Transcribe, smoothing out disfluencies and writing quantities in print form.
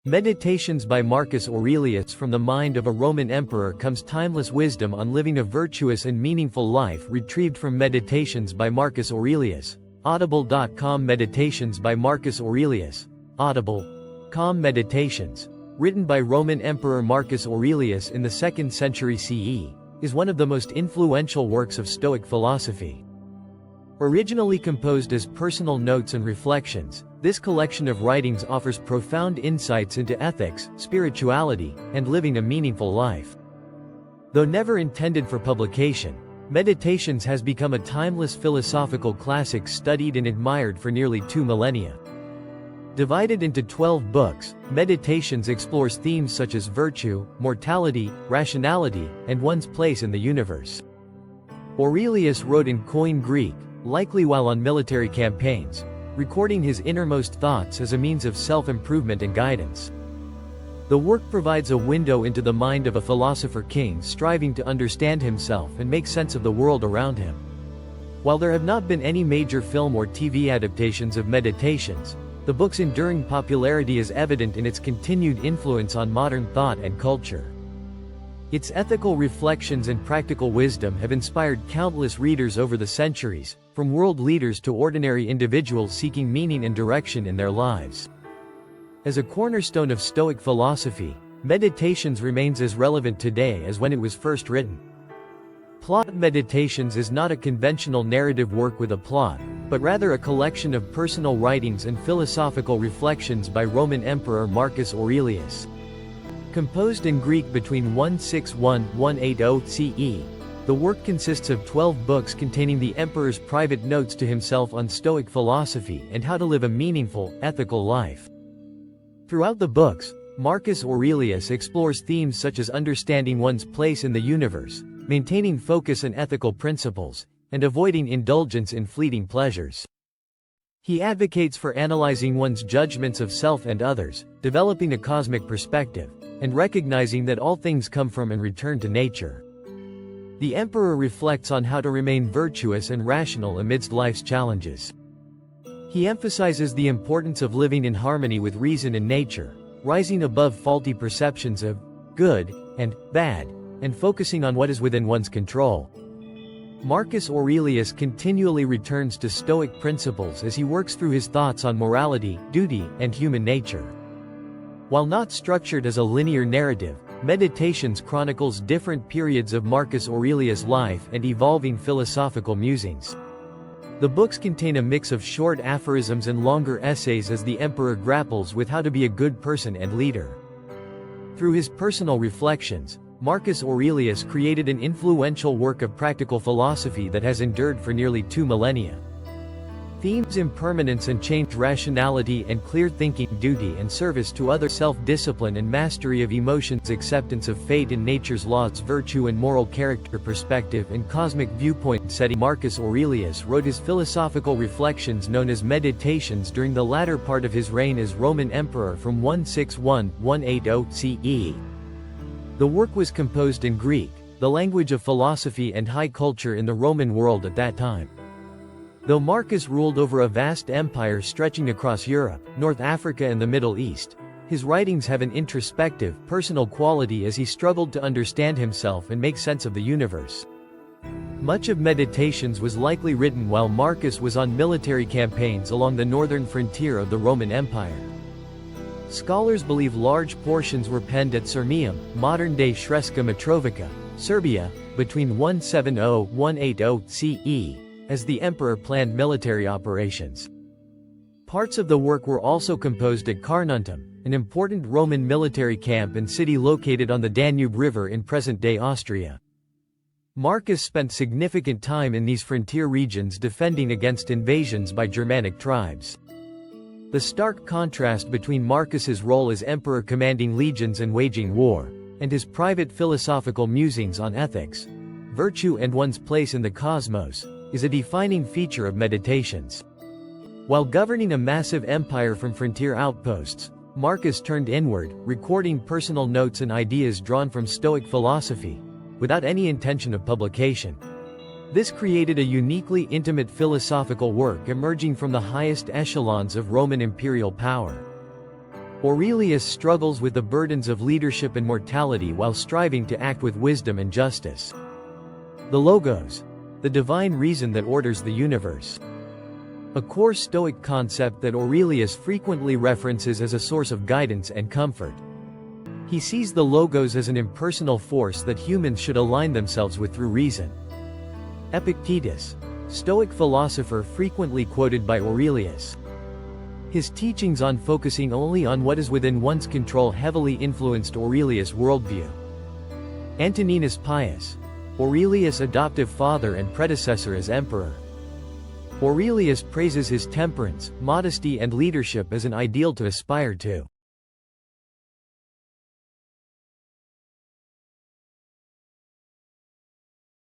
Meditations by Marcus Aurelius. From the mind of a Roman emperor comes timeless wisdom on living a virtuous and meaningful life, retrieved from Meditations by Marcus Aurelius. Audible.com. Meditations by Marcus Aurelius. Audible.com. Meditations, written by Roman Emperor Marcus Aurelius in the 2nd century CE, is one of the most influential works of Stoic philosophy. Originally composed as personal notes and reflections, this collection of writings offers profound insights into ethics, spirituality, and living a meaningful life. Though never intended for publication, Meditations has become a timeless philosophical classic studied and admired for nearly 2 millennia. Divided into 12 books, Meditations explores themes such as virtue, mortality, rationality, and one's place in the universe. Aurelius wrote in Koine Greek, likely while on military campaigns, recording his innermost thoughts as a means of self-improvement and guidance. The work provides a window into the mind of a philosopher king striving to understand himself and make sense of the world around him. While there have not been any major film or TV adaptations of Meditations, the book's enduring popularity is evident in its continued influence on modern thought and culture. Its ethical reflections and practical wisdom have inspired countless readers over the centuries, from world leaders to ordinary individuals seeking meaning and direction in their lives. As a cornerstone of Stoic philosophy, Meditations remains as relevant today as when it was first written. Plot. Meditations is not a conventional narrative work with a plot, but rather a collection of personal writings and philosophical reflections by Roman Emperor Marcus Aurelius. Composed in Greek between 161–180 CE, the work consists of 12 books containing the emperor's private notes to himself on Stoic philosophy and how to live a meaningful, ethical life. Throughout the books, Marcus Aurelius explores themes such as understanding one's place in the universe, maintaining focus and ethical principles, and avoiding indulgence in fleeting pleasures. He advocates for analyzing one's judgments of self and others, developing a cosmic perspective, and recognizing that all things come from and return to nature. The emperor reflects on how to remain virtuous and rational amidst life's challenges. He emphasizes the importance of living in harmony with reason and nature, rising above faulty perceptions of good and bad, and focusing on what is within one's control. Marcus Aurelius continually returns to Stoic principles as he works through his thoughts on morality, duty, and human nature. While not structured as a linear narrative, Meditations chronicles different periods of Marcus Aurelius' life and evolving philosophical musings. The books contain a mix of short aphorisms and longer essays as the emperor grapples with how to be a good person and leader. Through his personal reflections, Marcus Aurelius created an influential work of practical philosophy that has endured for nearly 2 millennia. Themes: impermanence and change, rationality and clear thinking, duty and service to others, self-discipline and mastery of emotions, acceptance of fate and nature's laws, virtue and moral character, perspective and cosmic viewpoint setting. Marcus Aurelius wrote his philosophical reflections known as Meditations during the latter part of his reign as Roman emperor from 161–180 CE. The work was composed in Greek, the language of philosophy and high culture in the Roman world at that time. Though Marcus ruled over a vast empire stretching across Europe, North Africa and the Middle East, his writings have an introspective, personal quality as he struggled to understand himself and make sense of the universe. Much of Meditations was likely written while Marcus was on military campaigns along the northern frontier of the Roman Empire. Scholars believe large portions were penned at Sirmium, modern-day Sremska Mitrovica, Serbia, between 170–180 CE, as the emperor planned military operations. Parts of the work were also composed at Carnuntum, an important Roman military camp and city located on the Danube River in present-day Austria. Marcus spent significant time in these frontier regions defending against invasions by Germanic tribes. The stark contrast between Marcus's role as emperor commanding legions and waging war, and his private philosophical musings on ethics, virtue and one's place in the cosmos, is a defining feature of Meditations. While governing a massive empire from frontier outposts, Marcus turned inward, recording personal notes and ideas drawn from Stoic philosophy, without any intention of publication. This created a uniquely intimate philosophical work emerging from the highest echelons of Roman imperial power. Aurelius struggles with the burdens of leadership and mortality while striving to act with wisdom and justice. The Logos, the divine reason that orders the universe. A core Stoic concept that Aurelius frequently references as a source of guidance and comfort. He sees the Logos as an impersonal force that humans should align themselves with through reason. Epictetus, Stoic philosopher frequently quoted by Aurelius. His teachings on focusing only on what is within one's control heavily influenced Aurelius' worldview. Antoninus Pius, Aurelius' adoptive father and predecessor as emperor. Aurelius praises his temperance, modesty and leadership as an ideal to aspire to.